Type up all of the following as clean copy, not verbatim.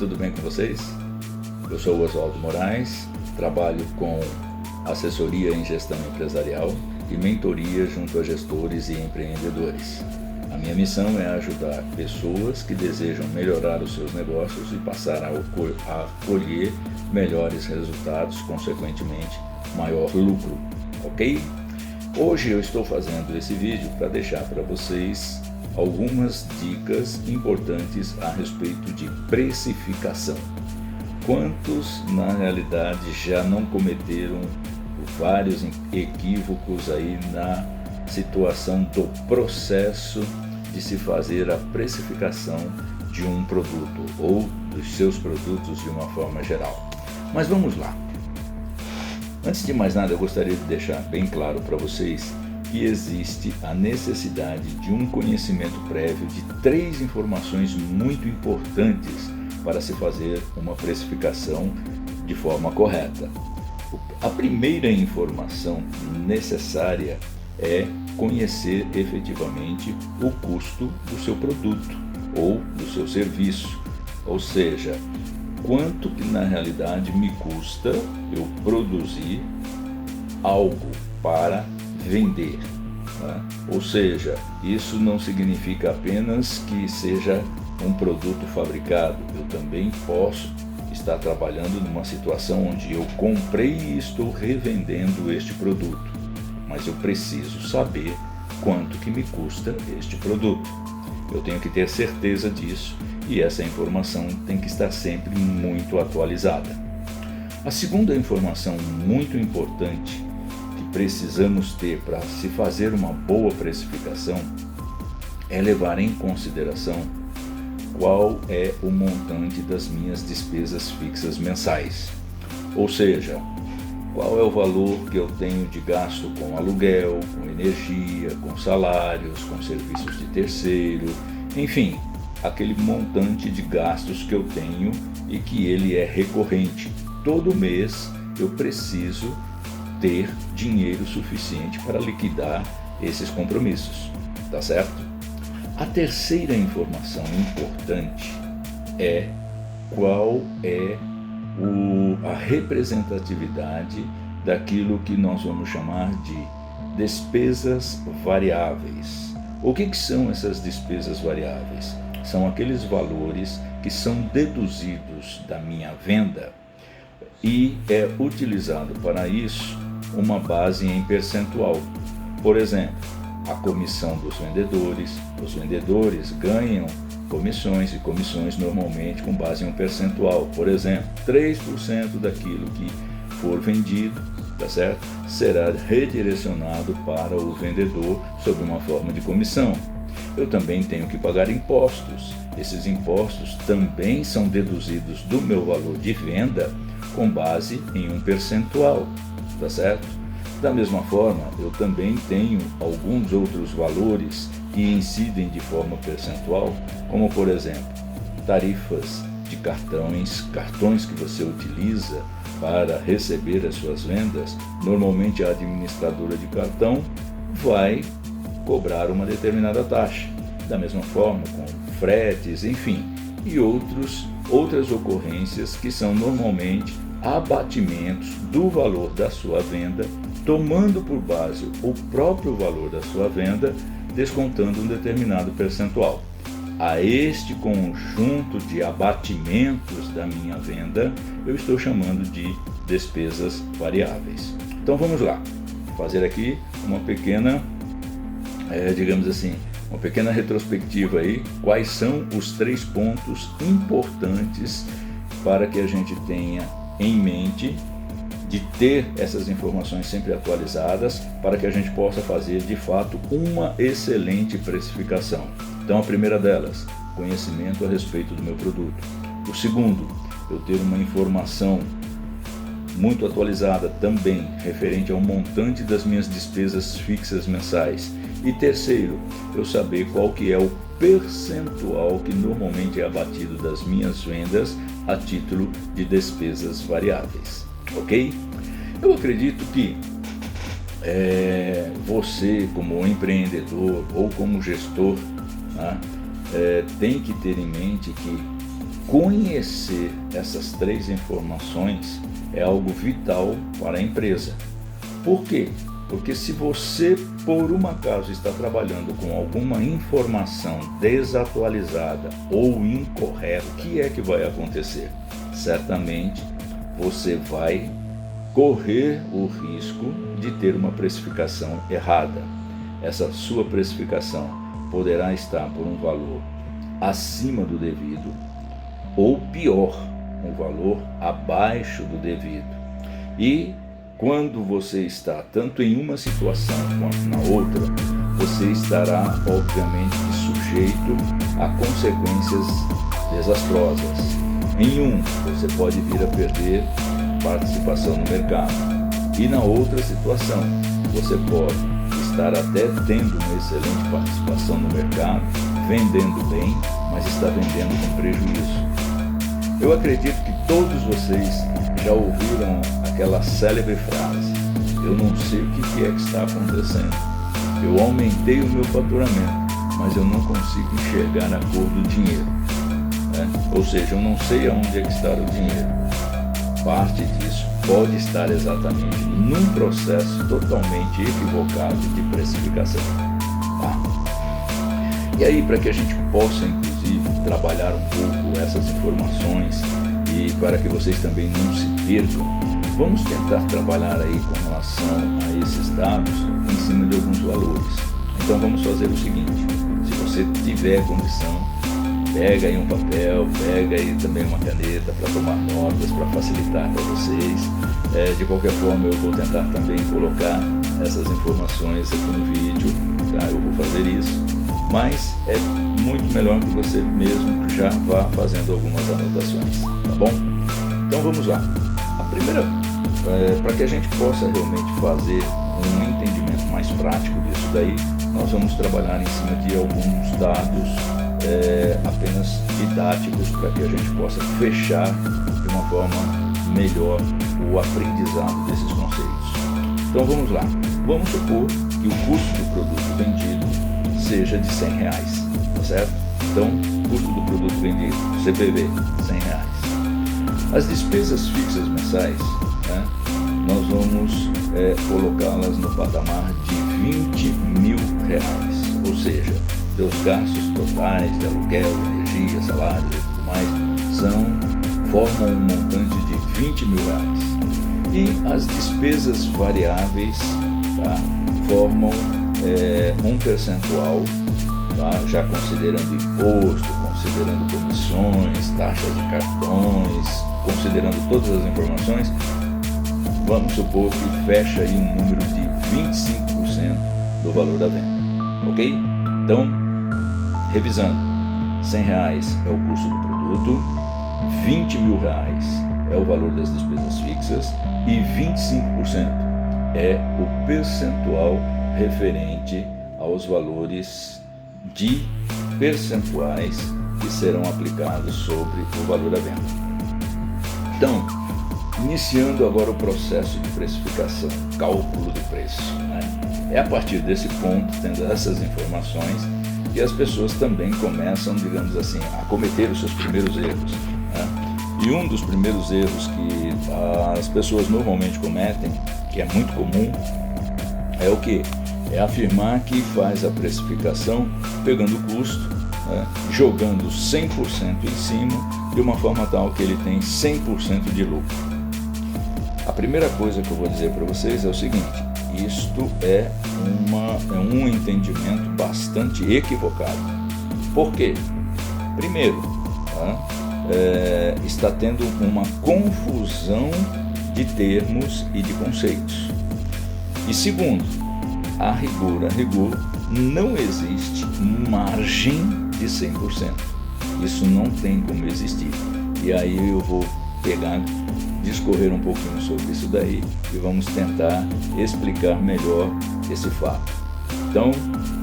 tudo bem com vocês? Eu sou o Oswaldo Moraes, trabalho com assessoria em gestão empresarial e mentoria junto a gestores e empreendedores. A minha missão é ajudar pessoas que desejam melhorar os seus negócios e passar a colher melhores resultados, consequentemente, maior lucro, ok? Hoje eu estou fazendo esse vídeo para deixar para vocês algumas dicas importantes a respeito de precificação. Quantos, na realidade, já não cometeram vários equívocos aí na situação do processo de se fazer a precificação de um produto ou dos seus produtos de uma forma geral? Mas vamos lá. Antes de mais nada, eu gostaria de deixar bem claro para vocês que existe a necessidade de um conhecimento prévio de 3 informações muito importantes para se fazer uma precificação de forma correta. A primeira informação necessária é conhecer efetivamente o custo do seu produto ou do seu serviço, ou seja, quanto que na realidade me custa eu produzir algo para vender, né? Ou seja, isso não significa apenas que seja um produto fabricado. Eu também posso estar trabalhando numa situação onde eu comprei e estou revendendo este produto, mas eu preciso saber quanto que me custa este produto. Eu tenho que ter certeza disso e essa informação tem que estar sempre muito atualizada. A segunda informação muito importante precisamos ter para se fazer uma boa precificação é levar em consideração qual é o montante das minhas despesas fixas mensais, ou seja, qual é o valor que eu tenho de gasto com aluguel, com energia, com salários, com serviços de terceiro, enfim, aquele montante de gastos que eu tenho e que ele é recorrente. Todo mês eu preciso ter dinheiro suficiente para liquidar esses compromissos, tá certo? A terceira informação importante é qual é a representatividade daquilo que nós vamos chamar de despesas variáveis. O que são essas despesas variáveis? São aqueles valores que são deduzidos da minha venda e é utilizado para isso uma base em percentual. Por exemplo, a comissão dos vendedores. Os vendedores ganham comissões e comissões normalmente com base em um percentual. Por exemplo, 3% daquilo que for vendido, tá certo? Será redirecionado para o vendedor sob uma forma de comissão. Eu também tenho que pagar impostos. Esses impostos também são deduzidos do meu valor de venda com base em um percentual, tá certo? Da mesma forma, eu também tenho alguns outros valores que incidem de forma percentual, como por exemplo, tarifas de cartões que você utiliza para receber as suas vendas. Normalmente a administradora de cartão vai cobrar uma determinada taxa. Da mesma forma, com fretes, enfim, e outras ocorrências que são normalmente abatimentos do valor da sua venda, tomando por base o próprio valor da sua venda, descontando um determinado percentual. A este conjunto de abatimentos da minha venda, eu estou chamando de despesas variáveis. Então vamos lá, fazer aqui uma pequena, uma pequena retrospectiva aí, quais são os 3 pontos importantes para que a gente tenha em mente de ter essas informações sempre atualizadas para que a gente possa fazer de fato uma excelente precificação. Então a primeira delas, conhecimento a respeito do meu produto. O segundo, eu ter uma informação muito atualizada também referente ao montante das minhas despesas fixas mensais. E terceiro, eu saber qual que é o percentual que normalmente é abatido das minhas vendas a título de despesas variáveis, ok? Eu acredito que você, como empreendedor ou como gestor, né, tem que ter em mente que conhecer essas 3 informações é algo vital para a empresa. Por quê? Porque se você, por um acaso, está trabalhando com alguma informação desatualizada ou incorreta, o que é que vai acontecer? Certamente você vai correr o risco de ter uma precificação errada. Essa sua precificação poderá estar por um valor acima do devido ou pior, um valor abaixo do devido. E quando você está tanto em uma situação quanto na outra, você estará obviamente sujeito a consequências desastrosas. Em um, você pode vir a perder participação no mercado. E na outra situação, você pode estar até tendo uma excelente participação no mercado, vendendo bem, mas está vendendo com prejuízo. Eu acredito que todos vocês já ouviram aquela célebre frase: eu não sei o que é que está acontecendo. Eu aumentei o meu faturamento, mas eu não consigo enxergar a cor do dinheiro. Ou seja, eu não sei aonde é que está o dinheiro. Parte disso pode estar exatamente num processo totalmente equivocado de precificação. E aí, para que a gente possa, inclusive, trabalhar um pouco essas informações e para que vocês também não se percam, vamos tentar trabalhar aí com relação a esses dados em cima de alguns valores. Então vamos fazer o seguinte: se você tiver condição, pega aí um papel, pega aí também uma caneta para tomar notas, para facilitar para vocês. De qualquer forma, eu vou tentar também colocar essas informações aqui no vídeo, tá? Eu vou fazer isso, mas é muito melhor que você mesmo já vá fazendo algumas anotações, tá bom? Então vamos lá. A primeira, para que a gente possa realmente fazer um entendimento mais prático disso daí, nós vamos trabalhar em cima de alguns dados apenas didáticos, para que a gente possa fechar de uma forma melhor o aprendizado desses conceitos. Então vamos lá. Vamos supor que o custo do produto vendido seja de R$100, tá certo? Então, custo do produto vendido, CPV, R$100. As despesas fixas mensais, né, nós vamos colocá-las no patamar de R$20.000, ou seja, seus gastos totais de aluguel, energia, salário e tudo mais formam um montante de R$20.000. E as despesas variáveis, tá, formam um percentual, tá, já considerando imposto, considerando comissões, taxas de cartões, considerando todas as informações. Vamos supor que fecha aí um número de 25% do valor da venda, ok? Então, revisando, R$100 é o custo do produto, R$20.000 é o valor das despesas fixas e 25% é o percentual referente aos valores de percentuais que serão aplicados sobre o valor da venda. Então, iniciando agora o processo de precificação, cálculo do preço, né? É a partir desse ponto, tendo essas informações, que as pessoas também começam, digamos assim, a cometer os seus primeiros erros, né? E um dos primeiros erros que as pessoas normalmente cometem, que é muito comum, é o quê? É afirmar que faz a precificação pegando o custo, né, jogando 100% em cima, de uma forma tal que ele tem 100% de lucro. A primeira coisa que eu vou dizer para vocês é o seguinte: isto é um entendimento bastante equivocado. Por quê? Primeiro, tá, está tendo uma confusão de termos e de conceitos. E segundo, a rigor, não existe margem de 100%. Isso não tem como existir. E aí eu vou discorrer um pouquinho sobre isso daí e vamos tentar explicar melhor esse fato. Então,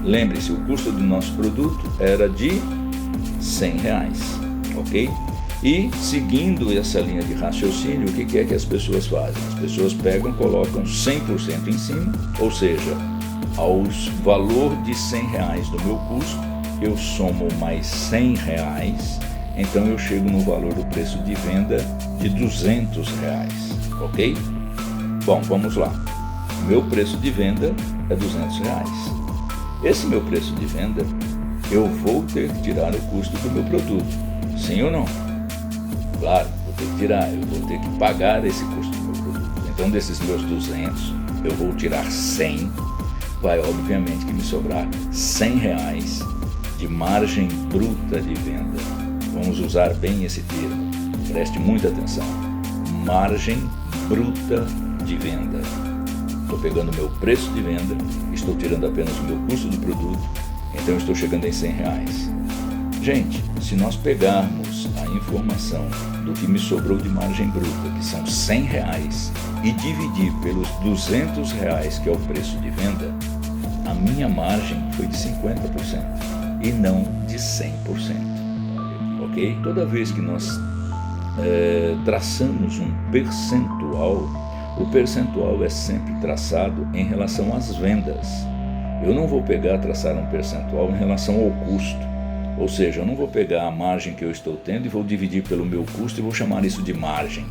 lembre-se, o custo do nosso produto era de R$100, ok? E seguindo essa linha de raciocínio, o que é que as pessoas fazem? As pessoas pegam, colocam 100% em cima, ou seja, aos valor de R$100 do meu custo, eu somo mais R$100 então eu chego no valor do preço de venda de R$200, ok? Bom, vamos lá. Meu preço de venda é R$200. Esse meu preço de venda, eu vou ter que tirar o custo do meu produto, sim ou não? Claro, vou ter que tirar, eu vou ter que pagar esse custo do meu produto. Então, desses meus 200, eu vou tirar 100, vai obviamente que me sobrar R$100 de margem bruta de venda. Vamos usar bem esse termo, preste muita atenção. Margem bruta de venda. Estou pegando o meu preço de venda, estou tirando apenas o meu custo do produto, então eu estou chegando em R$100. Gente, se nós pegarmos a informação do que me sobrou de margem bruta, que são R$100, e dividir pelos R$200, que é o preço de venda, a minha margem foi de 50% e não de 100%. Ok? Toda vez que nós traçamos um percentual, o percentual é sempre traçado em relação às vendas. Eu não vou traçar um percentual em relação ao custo. Ou seja, eu não vou pegar a margem que eu estou tendo e vou dividir pelo meu custo e vou chamar isso de margem.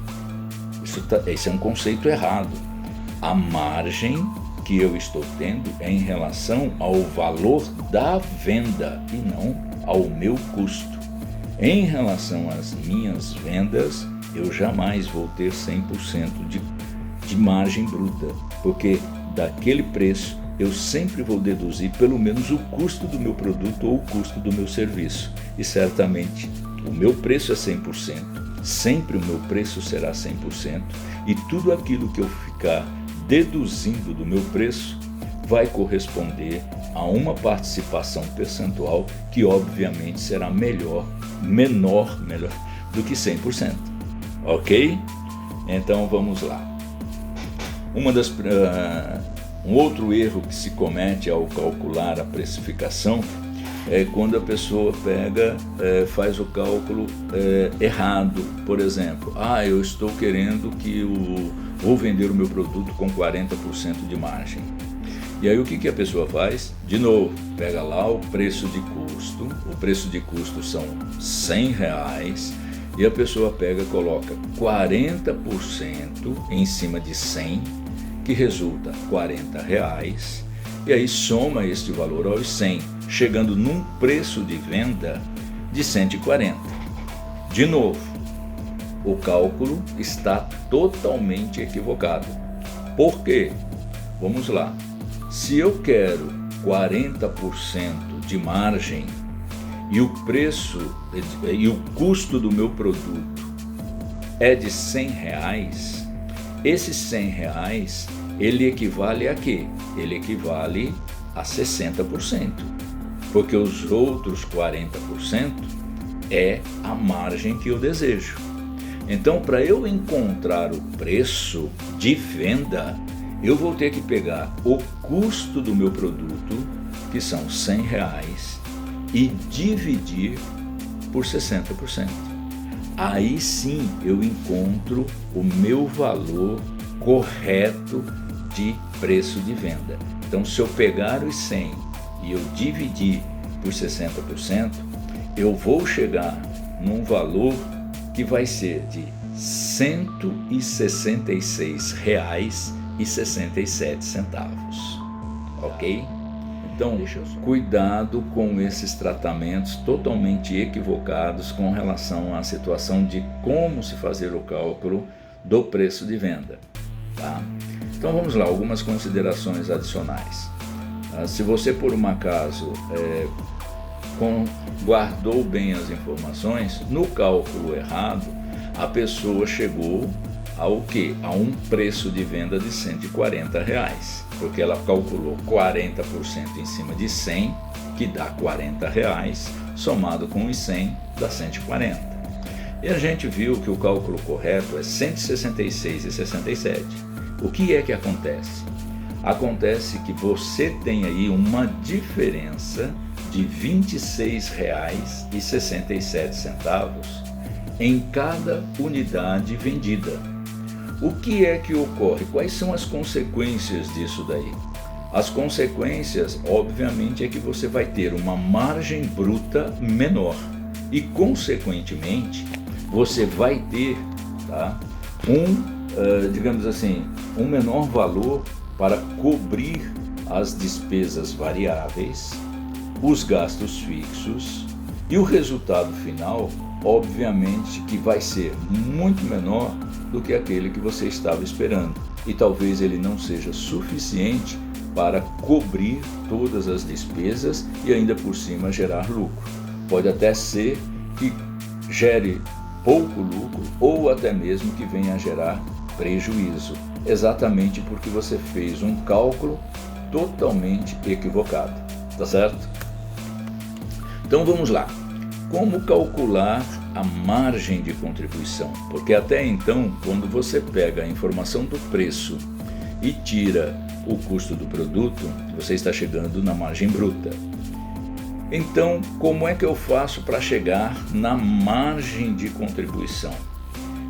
Esse é um conceito errado. A margem que eu estou tendo é em relação ao valor da venda e não ao meu custo. Em relação às minhas vendas, eu jamais vou ter 100% de margem bruta, porque daquele preço eu sempre vou deduzir pelo menos o custo do meu produto ou o custo do meu serviço. E certamente o meu preço é 100%, sempre o meu preço será 100%, e tudo aquilo que eu ficar deduzindo do meu preço vai corresponder a uma participação percentual que obviamente será menor do que 100%. Ok? Então vamos lá. Um outro erro que se comete ao calcular a precificação é quando a pessoa faz o cálculo errado. Por exemplo, eu estou querendo vou vender o meu produto com 40% de margem. E aí o que a pessoa faz? De novo, pega lá o preço de custo, o preço de custo são R$100, e a pessoa coloca 40% em cima de 100, que resulta R$40, e aí soma este valor aos 100, chegando num preço de venda de 140. De novo, o cálculo está totalmente equivocado. Por quê? Vamos lá. Se eu quero 40% de margem e o preço e o custo do meu produto é de R$100, esses R$100, ele equivale a quê? Ele equivale a 60%, porque os outros 40% é a margem que eu desejo. Então, para eu encontrar o preço de venda, eu vou ter que pegar o custo do meu produto, que são R$100, e dividir por 60%. Aí sim eu encontro o meu valor correto de preço de venda. Então, se eu pegar os 100 e eu dividir por 60%, eu vou chegar num valor que vai ser de R$166,67, ok? Então, cuidado com esses tratamentos totalmente equivocados com relação à situação de como se fazer o cálculo do preço de venda, tá? Então vamos lá, algumas considerações adicionais. Se você por um acaso guardou bem as informações, no cálculo errado, a pessoa chegou ao quê? A um preço de venda de R$140, porque ela calculou 40% em cima de 100, que dá R$40, somado com os 100 dá 140. E a gente viu que o cálculo correto é 166,67. O que é que acontece? Acontece que você tem aí uma diferença de R$26,67 em cada unidade vendida. O que é que ocorre? Quais são as consequências disso daí? As consequências, obviamente, é que você vai ter uma margem bruta menor e, consequentemente, você vai ter, tá, digamos assim, um menor valor para cobrir as despesas variáveis, os gastos fixos, e o resultado final, obviamente, que vai ser muito menor do que aquele que você estava esperando. E talvez ele não seja suficiente para cobrir todas as despesas e ainda por cima gerar lucro. Pode até ser que gere pouco lucro ou até mesmo que venha a gerar prejuízo, exatamente porque você fez um cálculo totalmente equivocado, tá certo? Então vamos lá. Como calcular a margem de contribuição? Porque até então, quando você pega a informação do preço e tira o custo do produto, você está chegando na margem bruta. Então, como é que eu faço para chegar na margem de contribuição?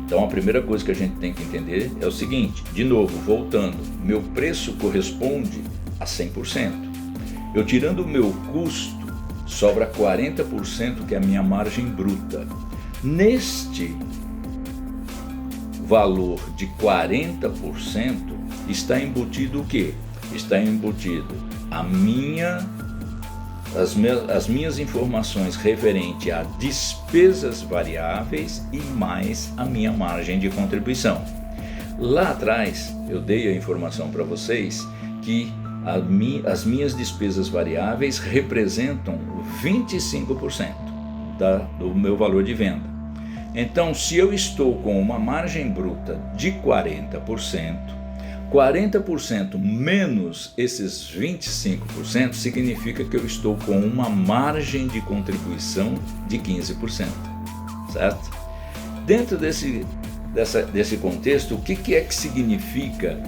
Então, a primeira coisa que a gente tem que entender é o seguinte, de novo, voltando, meu preço corresponde a 100%. Eu tirando o meu custo, sobra 40%, que é a minha margem bruta. Neste valor de 40% está embutido o quê? Está embutido as minhas informações referente a despesas variáveis e mais a minha margem de contribuição. Lá atrás eu dei a informação para vocês que as minhas despesas variáveis representam 25% do meu valor de venda. Então, se eu estou com uma margem bruta de 40% menos esses 25% significa que eu estou com uma margem de contribuição de 15%, certo? Dentro desse contexto, o que é que significa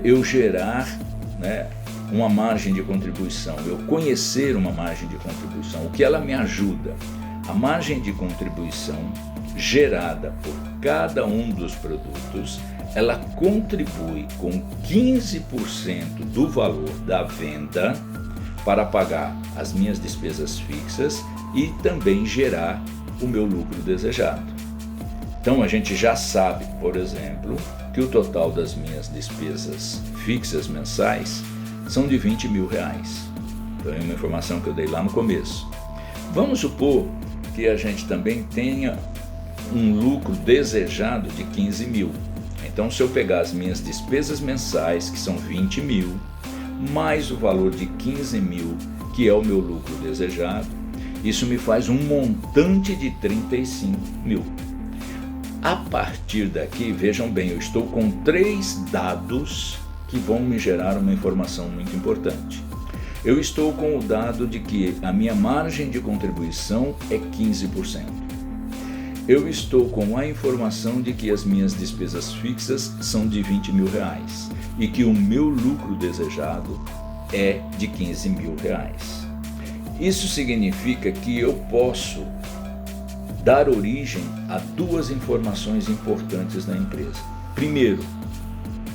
eu gerar, né, uma margem de contribuição, eu conhecer uma margem de contribuição, o que ela me ajuda? A margem de contribuição gerada por cada um dos produtos, ela contribui com 15% do valor da venda para pagar as minhas despesas fixas e também gerar o meu lucro desejado. Então a gente já sabe, por exemplo, que o total das minhas despesas fixas mensais são de R$20 mil. Então é uma informação que eu dei lá no começo. Vamos supor que a gente também tenha um lucro desejado de 15 mil. Então, se eu pegar as minhas despesas mensais, que são 20 mil, mais o valor de 15 mil, que é o meu lucro desejado, isso me faz um montante de 35 mil. A partir daqui, vejam bem, eu estou com 3 dados que vão me gerar uma informação muito importante. Eu estou com o dado de que a minha margem de contribuição é 15%. Eu estou com a informação de que as minhas despesas fixas são de R$20 mil e que o meu lucro desejado é de R$15 mil. Isso significa que eu posso dar origem a 2 informações importantes na empresa. Primeiro,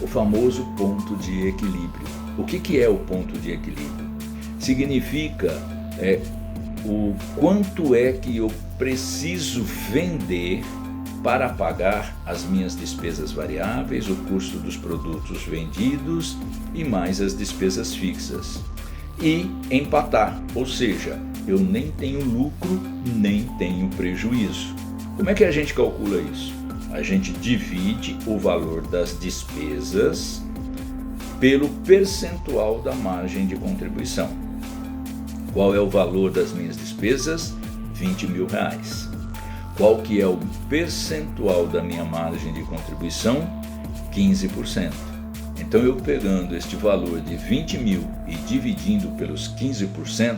o famoso ponto de equilíbrio. O que é o ponto de equilíbrio? Significa o quanto é que eu preciso vender para pagar as minhas despesas variáveis, o custo dos produtos vendidos e mais as despesas fixas. E empatar, ou seja, eu nem tenho lucro, nem tenho prejuízo. Como é que a gente calcula isso? A gente divide o valor das despesas pelo percentual da margem de contribuição. Qual é o valor das minhas despesas? R$20 mil. Qual que é o percentual da minha margem de contribuição? 15%. Então eu pegando este valor de 20 mil e dividindo pelos 15%,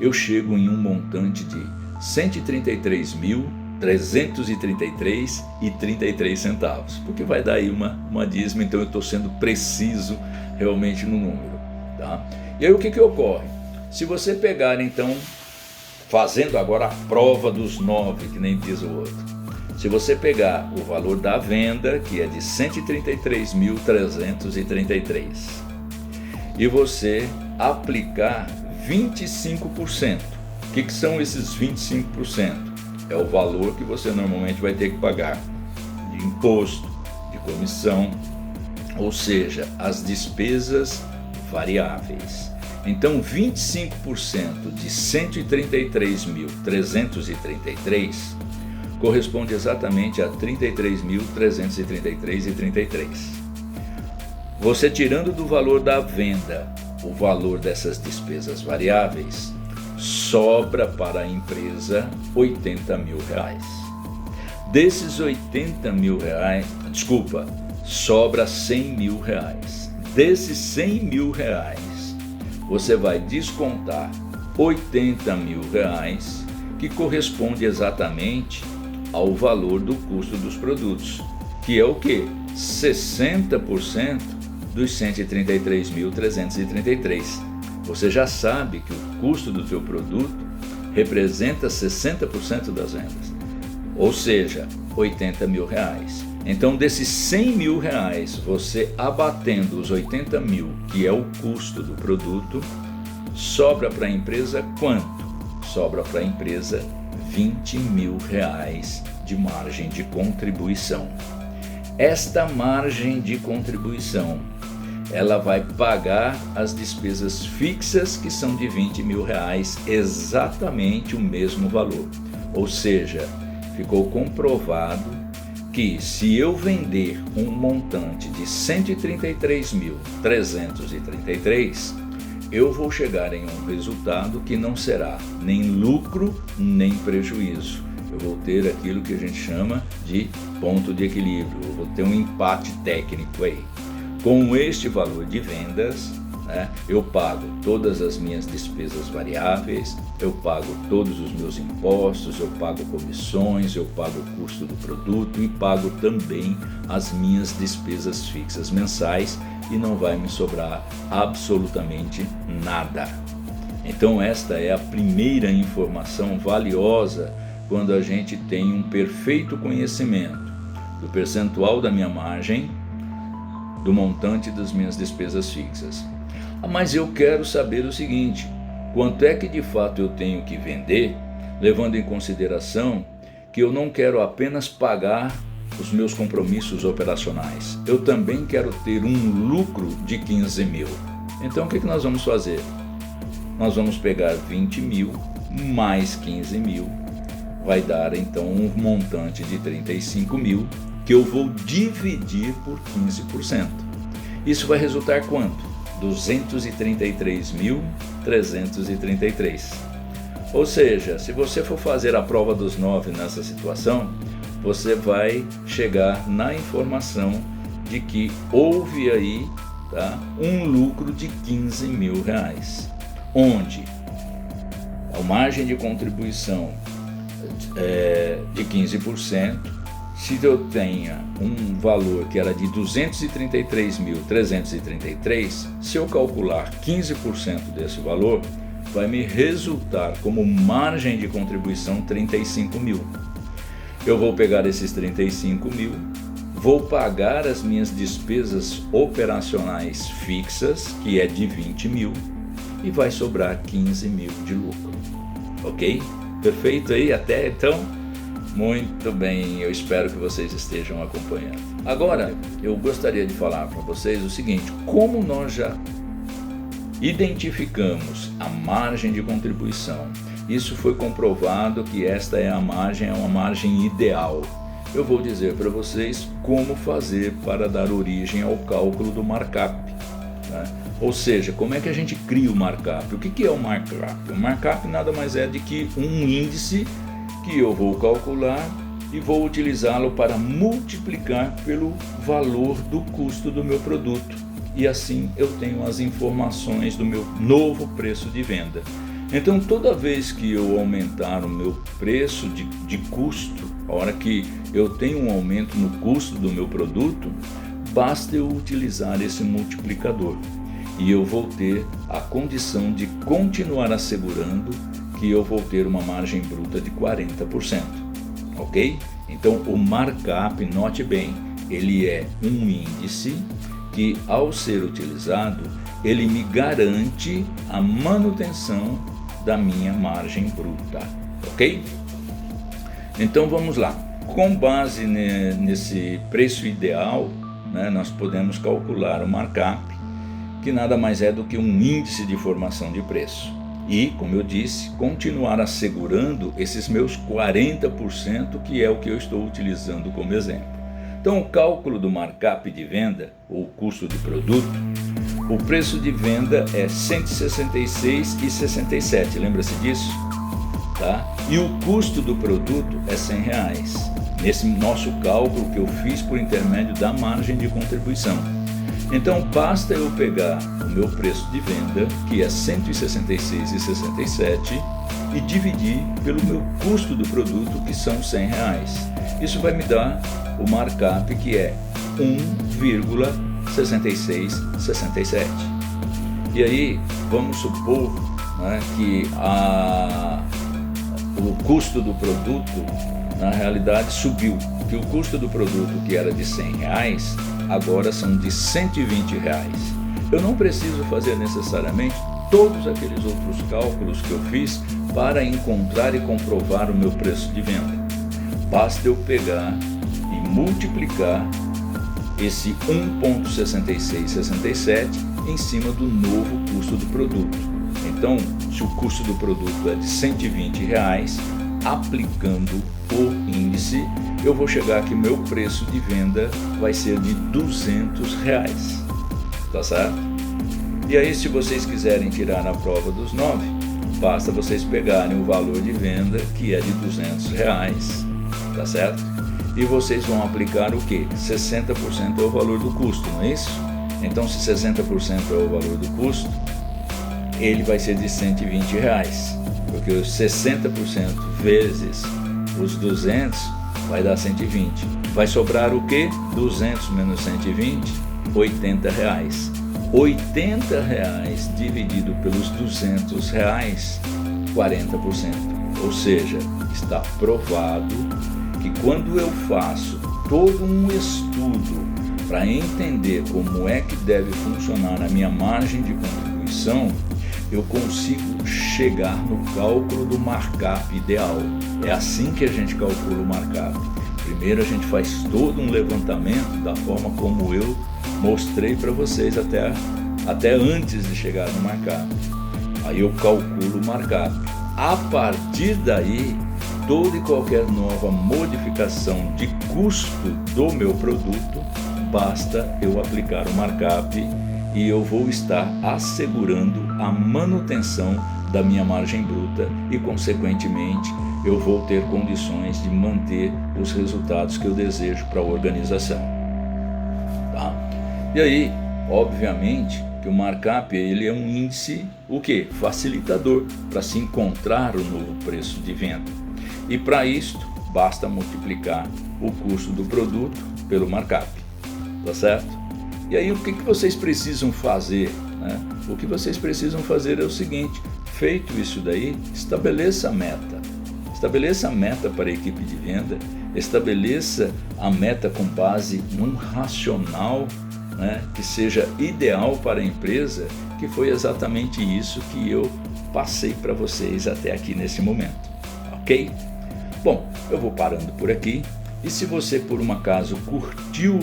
eu chego em um montante de R$ 133.333,33, porque vai dar aí uma dízima, então eu estou sendo preciso realmente no número, tá? E aí o que ocorre? Se você pegar então, fazendo agora a prova dos 9, que nem diz o outro, se você pegar o valor da venda, que é de 133.333, e você aplicar 25%, o que são esses 25%? é o valor que você normalmente vai ter que pagar de imposto, de comissão, ou seja, as despesas variáveis. Então 25% de 133.333 corresponde exatamente a 33.333,33. Você tirando do valor da venda o valor dessas despesas variáveis, sobra para a empresa R$80 mil. Desses R$80 mil, sobra R$100 mil. Desses R$100 mil, você vai descontar R$80 mil, que corresponde exatamente ao valor do custo dos produtos, que é o quê? 60% dos 133.333. Você já sabe que o custo do teu produto representa 60% das vendas, ou seja, R$80 mil. Então desses R$100 mil, você abatendo os 80 mil, que é o custo do produto, sobra para a empresa quanto? Sobra para a empresa R$20 mil de margem de contribuição. Esta margem de contribuição, ela vai pagar as despesas fixas, que são de R$20 mil, exatamente o mesmo valor. Ou seja, ficou comprovado que se eu vender um montante de 133.333, eu vou chegar em um resultado que não será nem lucro nem prejuízo. Eu vou ter aquilo que a gente chama de ponto de equilíbrio, eu vou ter um empate técnico aí. Com este valor de vendas, eu pago todas as minhas despesas variáveis, eu pago todos os meus impostos, eu pago comissões, eu pago o custo do produto e pago também as minhas despesas fixas mensais, e não vai me sobrar absolutamente nada. Então esta é a primeira informação valiosa quando a gente tem um perfeito conhecimento do percentual da minha margem, do montante das minhas despesas fixas. Mas eu quero saber o seguinte: quanto é que de fato eu tenho que vender, levando em consideração que eu não quero apenas pagar os meus compromissos operacionais, eu também quero ter um lucro de 15 mil. Então o que nós vamos fazer? Nós vamos pegar 20 mil mais 15 mil, vai dar então um montante de 35 mil, que eu vou dividir por 15%. Isso vai resultar quanto? 233.333. Ou seja, se você for fazer a prova dos 9 nessa situação, você vai chegar na informação de que houve aí, um lucro de 15 mil reais, onde a margem de contribuição de 15%, se eu tenha um valor que era de 233.333, se eu calcular 15% desse valor, vai me resultar como margem de contribuição 35 mil. Eu vou pegar esses 35 mil, vou pagar as minhas despesas operacionais fixas, que é de 20 mil, e vai sobrar 15 mil de lucro. Ok? Perfeito aí até então? Muito bem, eu espero que vocês estejam acompanhando. Agora, eu gostaria de falar para vocês o seguinte: como nós já identificamos a margem de contribuição, isso foi comprovado que esta é uma margem ideal. Eu vou dizer para vocês como fazer para dar origem ao cálculo do markup. Ou seja, como é que a gente cria o markup? O que é o markup? O markup nada mais é do que um índice que eu vou calcular e vou utilizá-lo para multiplicar pelo valor do custo do meu produto. E assim eu tenho as informações do meu novo preço de venda. Então toda vez que eu aumentar o meu preço de custo, a hora que eu tenho um aumento no custo do meu produto, basta eu utilizar esse multiplicador. E eu vou ter a condição de continuar assegurando que eu vou ter uma margem bruta de 40%, ok? Então o markup, note bem, ele é um índice que, ao ser utilizado, ele me garante a manutenção da minha margem bruta, ok? Então vamos lá. Com base nesse preço ideal, né, nós podemos calcular o markup, que nada mais é do que um índice de formação de preço. E, como eu disse, continuar assegurando esses meus 40%, que é o que eu estou utilizando como exemplo. Então, o cálculo do markup de venda, ou custo de produto, o preço de venda é R$ 166,67, lembra-se disso? Tá? E o custo do produto é R$ 100, nesse nosso cálculo que eu fiz por intermédio da margem de contribuição. Então basta eu pegar o meu preço de venda, que é R$ 166,67, e dividir pelo meu custo do produto, que são R$ 100. Isso vai me dar o markup, que é 1,6667. E aí vamos supor, né, que o custo do produto na realidade subiu, que o custo do produto, que era de R$ 100, agora são de R$ 120. Eu não preciso fazer necessariamente todos aqueles outros cálculos que eu fiz para encontrar e comprovar o meu preço de venda. Basta eu pegar e multiplicar esse 1,6667 em cima do novo custo do produto. Então, se o custo do produto é de R$ 120, aplicando o índice, eu vou chegar que meu preço de venda vai ser de R$ 200, tá certo? E aí, se vocês quiserem tirar a prova dos 9, basta vocês pegarem o valor de venda, que é de R$ 200, tá certo? E vocês vão aplicar o quê? 60% é o valor do custo, não é isso? Então, se 60% é o valor do custo, ele vai ser de R$ 120, porque os 60% vezes os 200 vai dar 120. Vai sobrar o quê? 200 menos 120, R$ 80. R$ 80 dividido pelos R$ 200, 40%. Ou seja, está provado que quando eu faço todo um estudo para entender como é que deve funcionar a minha margem de contribuição, eu consigo chegar no cálculo do markup ideal. É assim que a gente calcula o markup. Primeiro a gente faz todo um levantamento da forma como eu mostrei para vocês até antes de chegar no markup. Aí eu calculo o markup. A partir daí, toda e qualquer nova modificação de custo do meu produto, basta eu aplicar o markup e eu vou estar assegurando a manutenção da minha margem bruta e, consequentemente, eu vou ter condições de manter os resultados que eu desejo para a organização. Tá? E aí, obviamente, que o markup ele é um índice, o quê? Facilitador para se encontrar o novo preço de venda. E para isto, basta multiplicar o custo do produto pelo markup. Tá certo? E aí o que vocês precisam fazer? Né? O que vocês precisam fazer é o seguinte: feito isso daí, estabeleça a meta. Estabeleça a meta para a equipe de venda, estabeleça a meta com base num racional, né, que seja ideal para a empresa, que foi exatamente isso que eu passei para vocês até aqui nesse momento. Ok? Bom, eu vou parando por aqui. E se você por um acaso curtiu,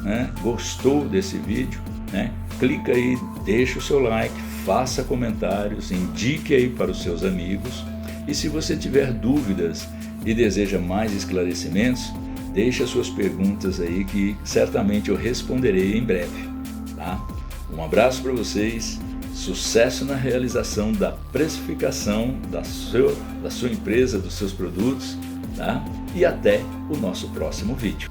né, gostou desse vídeo, né, clica aí, deixa o seu like, faça comentários, indique aí para os seus amigos. E se você tiver dúvidas e deseja mais esclarecimentos, deixe as suas perguntas aí que certamente eu responderei em breve. Tá? Um abraço para vocês, sucesso na realização da precificação da sua empresa, dos seus produtos, tá? E até o nosso próximo vídeo.